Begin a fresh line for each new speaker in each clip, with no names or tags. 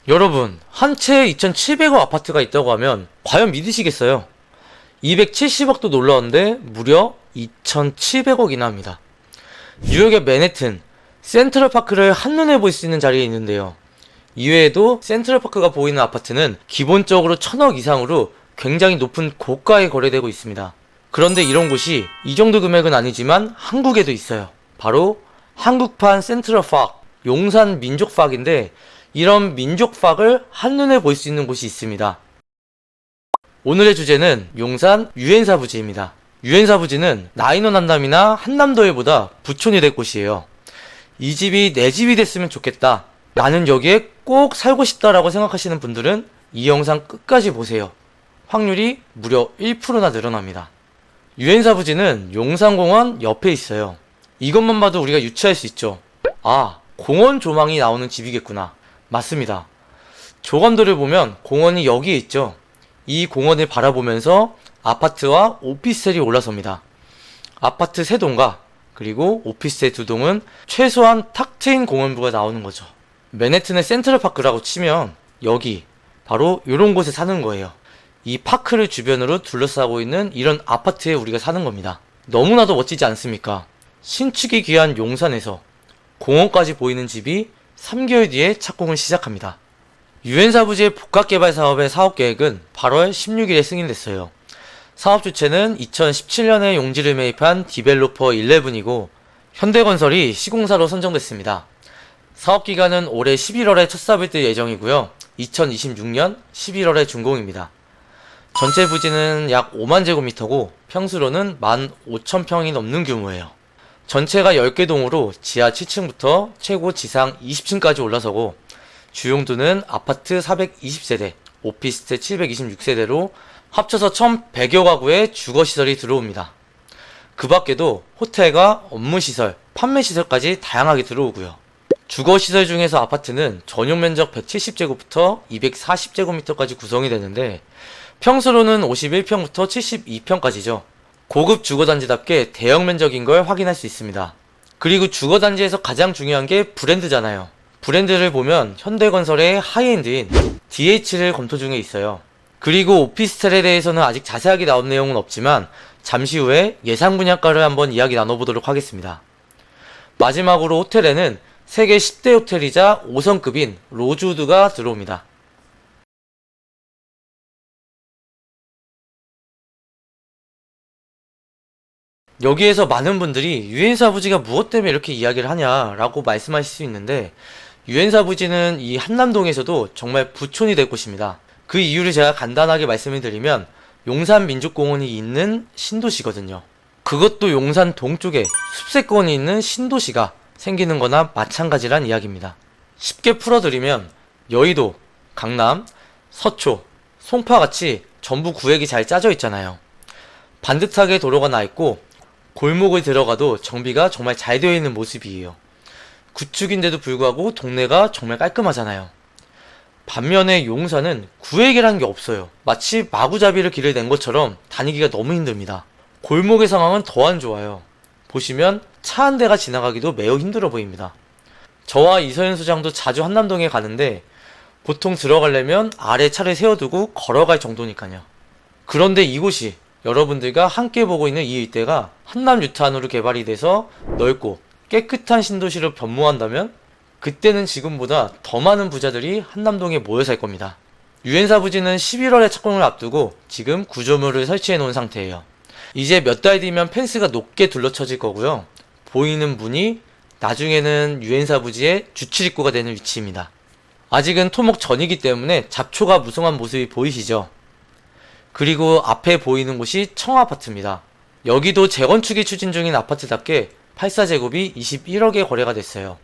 여러분, 한 채에 2,700억 아파트가 있다고 하면 과연 믿으시겠어요? 270억도 놀라운데 무려 2,700억이나 합니다. 뉴욕의 맨해튼, 센트럴파크를 한눈에 볼 수 있는 자리에 있는데요. 이외에도 센트럴파크가 보이는 아파트는 기본적으로 1,000억 이상으로 굉장히 높은 고가에 거래되고 있습니다. 그런데 이런 곳이 이 정도 금액은 아니지만 한국에도 있어요. 바로 한국판 센트럴파크, 용산 민족파크인데 이런 민족파크를 한눈에 볼 수 있는 곳이 있습니다. 오늘의 주제는 용산 유엔사 부지입니다. 유엔사 부지는 나인원 한남이나 한남더일보다 부촌이 될 곳이에요. 이 집이 내 집이 됐으면 좋겠다, 나는 여기에 꼭 살고 싶다라고 생각하시는 분들은 이 영상 끝까지 보세요. 확률이 무려 1%나 늘어납니다. 유엔사 부지는 용산공원 옆에 있어요. 이것만 봐도 우리가 유추할 수 있죠. 아, 공원 조망이 나오는 집이겠구나. 맞습니다. 조감도를 보면 공원이 여기에 있죠. 이 공원을 바라보면서 아파트와 오피스텔이 올라섭니다. 아파트 3동과 그리고 오피스텔 2동은 최소한 탁 트인 공원부가 나오는 거죠. 맨해튼의 센트럴파크라고 치면 여기 바로 이런 곳에 사는 거예요. 이 파크를 주변으로 둘러싸고 있는 이런 아파트에 우리가 사는 겁니다. 너무나도 멋지지 않습니까? 신축이 귀한 용산에서 공원까지 보이는 집이 3개월 뒤에 착공을 시작합니다. 유엔사 부지의 복합개발 사업의 사업계획은 8월 16일에 승인됐어요. 사업 주체는 2017년에 용지를 매입한 디벨로퍼 11이고 현대건설이 시공사로 선정됐습니다. 사업기간은 올해 11월에 첫 삽을 뜰 예정이고요. 2026년 11월에 준공입니다. 전체 부지는 약 5만 제곱미터고 평수로는 15,000평이 넘는 규모예요. 전체가 10개 동으로 지하 7층부터 최고 지상 20층까지 올라서고 주용도는 아파트 420세대, 오피스텔 726세대로 합쳐서 1,100여 가구의 주거시설이 들어옵니다. 그 밖에도 호텔과 업무시설, 판매시설까지 다양하게 들어오고요. 주거시설 중에서 아파트는 전용면적 170제곱부터 240제곱미터까지 구성이 되는데 평수로는 51평부터 72평까지죠. 고급 주거단지답게 대형 면적인 걸 확인할 수 있습니다. 그리고 주거단지에서 가장 중요한 게 브랜드잖아요. 브랜드를 보면 현대건설의 하이엔드인 DH를 검토 중에 있어요. 그리고 오피스텔에 대해서는 아직 자세하게 나온 내용은 없지만 잠시 후에 예상 분양가를 한번 이야기 나눠보도록 하겠습니다. 마지막으로 호텔에는 세계 10대 호텔이자 5성급인 로즈우드가 들어옵니다. 여기에서 많은 분들이 유엔사 부지가 무엇 때문에 이렇게 이야기를 하냐라고 말씀하실 수 있는데 유엔사 부지는 이 한남동에서도 정말 부촌이 될 곳입니다. 그 이유를 제가 간단하게 말씀을 드리면 용산 민족공원이 있는 신도시거든요. 그것도 용산 동쪽에 숲세권이 있는 신도시가 생기는 거나 마찬가지란 이야기입니다. 쉽게 풀어드리면 여의도, 강남, 서초, 송파같이 전부 구획이 잘 짜져 있잖아요. 반듯하게 도로가 나 있고 골목을 들어가도 정비가 정말 잘 되어 있는 모습이에요. 구축인데도 불구하고 동네가 정말 깔끔하잖아요. 반면에 용산은 구획이라는 게 없어요. 마치 마구잡이를 길을 낸 것처럼 다니기가 너무 힘듭니다. 골목의 상황은 더 안 좋아요. 보시면 차 한 대가 지나가기도 매우 힘들어 보입니다. 저와 이서연 소장도 자주 한남동에 가는데 보통 들어가려면 아래 차를 세워두고 걸어갈 정도니까요. 그런데 이곳이 여러분들과 함께 보고 있는 이 일대가 한남 유탄으로 개발이 돼서 넓고 깨끗한 신도시로 변모한다면 그때는 지금보다 더 많은 부자들이 한남동에 모여 살 겁니다. 유엔사 부지는 11월에 착공을 앞두고 지금 구조물을 설치해 놓은 상태예요. 이제 몇 달 뒤면 펜스가 높게 둘러쳐질 거고요. 보이는 문이 나중에는 유엔사 부지의 주출입구가 되는 위치입니다. 아직은 토목 전이기 때문에 잡초가 무성한 모습이 보이시죠? 그리고 앞에 보이는 곳이 청아파트입니다. 여기도 재건축이 추진 중인 아파트답게 84제곱이 21억에 거래가 됐어요.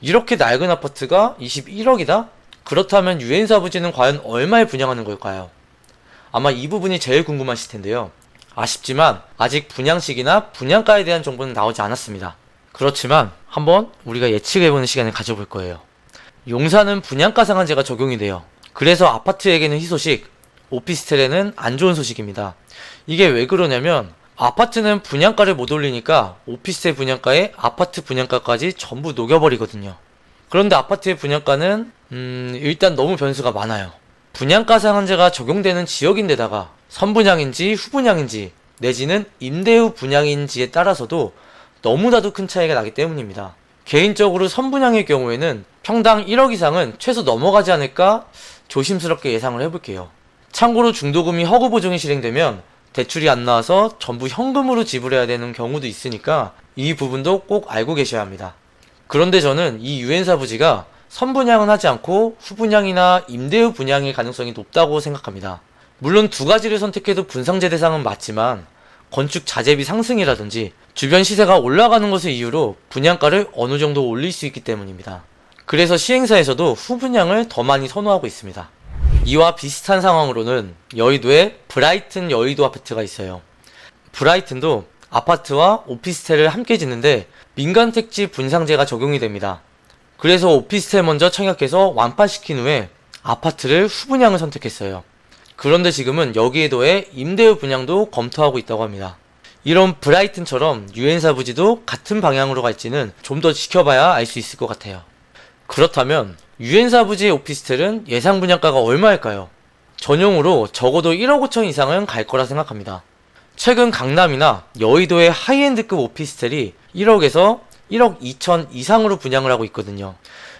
이렇게 낡은 아파트가 21억이다? 그렇다면 유엔사 부지는 과연 얼마에 분양하는 걸까요? 아마 이 부분이 제일 궁금하실 텐데요. 아쉽지만 아직 분양식이나 분양가에 대한 정보는 나오지 않았습니다. 그렇지만 한번 우리가 예측해보는 시간을 가져볼 거예요. 용산은 분양가 상한제가 적용이 돼요. 그래서 아파트에게는 희소식, 오피스텔에는 안 좋은 소식입니다. 이게 왜 그러냐면 아파트는 분양가를 못 올리니까 오피스텔 분양가에 아파트 분양가까지 전부 녹여버리거든요. 그런데 아파트의 분양가는 일단 너무 변수가 많아요. 분양가 상한제가 적용되는 지역인데다가 선분양인지 후분양인지 내지는 임대 후 분양인지에 따라서도 너무나도 큰 차이가 나기 때문입니다. 개인적으로 선분양의 경우에는 평당 1억 이상은 최소 넘어가지 않을까 조심스럽게 예상을 해볼게요. 참고로 중도금이 허구 보증이 실행되면 대출이 안 나와서 전부 현금으로 지불해야 되는 경우도 있으니까 이 부분도 꼭 알고 계셔야 합니다. 그런데 저는 이 유엔사 부지가 선분양은 하지 않고 후분양이나 임대 후 분양의 가능성이 높다고 생각합니다. 물론 두 가지를 선택해도 분상제 대상은 맞지만 건축 자재비 상승이라든지 주변 시세가 올라가는 것을 이유로 분양가를 어느 정도 올릴 수 있기 때문입니다. 그래서 시행사에서도 후분양을 더 많이 선호하고 있습니다. 이와 비슷한 상황으로는 여의도에 브라이튼 여의도 아파트가 있어요. 브라이튼도 아파트와 오피스텔을 함께 짓는데 민간택지 분상제가 적용이 됩니다. 그래서 오피스텔 먼저 청약해서 완파시킨 후에 아파트를 후분양을 선택했어요. 그런데 지금은 여기에 더해 임대후 분양도 검토하고 있다고 합니다. 이런 브라이튼처럼 유엔사 부지도 같은 방향으로 갈지는 좀 더 지켜봐야 알 수 있을 것 같아요. 그렇다면 유엔사 부지의 오피스텔은 예상 분양가가 얼마일까요? 전용으로 적어도 1억 5천 이상은 갈 거라 생각합니다. 최근 강남이나 여의도의 하이엔드급 오피스텔이 1억에서 1억 2천 이상으로 분양을 하고 있거든요.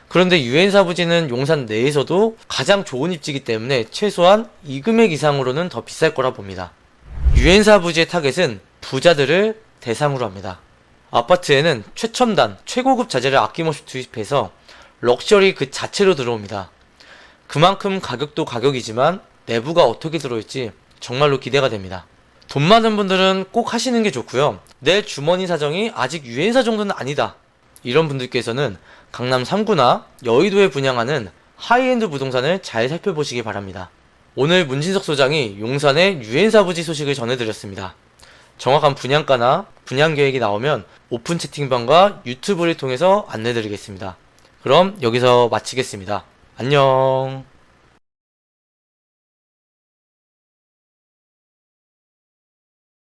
그런데 유엔사 부지는 용산 내에서도 가장 좋은 입지이기 때문에 최소한 이 금액 이상으로는 더 비쌀 거라 봅니다. 유엔사 부지의 타겟은 부자들을 대상으로 합니다. 아파트에는 최첨단, 최고급 자재를 아낌없이 투입해서 럭셔리 그 자체로 들어옵니다. 그만큼 가격도 가격이지만 내부가 어떻게 들어올지 정말로 기대가 됩니다. 돈 많은 분들은 꼭 하시는 게 좋고요. 내 주머니 사정이 아직 유엔사 정도는 아니다. 이런 분들께서는 강남 3구나 여의도에 분양하는 하이엔드 부동산을 잘 살펴보시기 바랍니다. 오늘 문진석 소장이 용산의 유엔사 부지 소식을 전해드렸습니다. 정확한 분양가나 분양 계획이 나오면 오픈 채팅방과 유튜브를 통해서 안내드리겠습니다. 그럼 여기서 마치겠습니다. 안녕.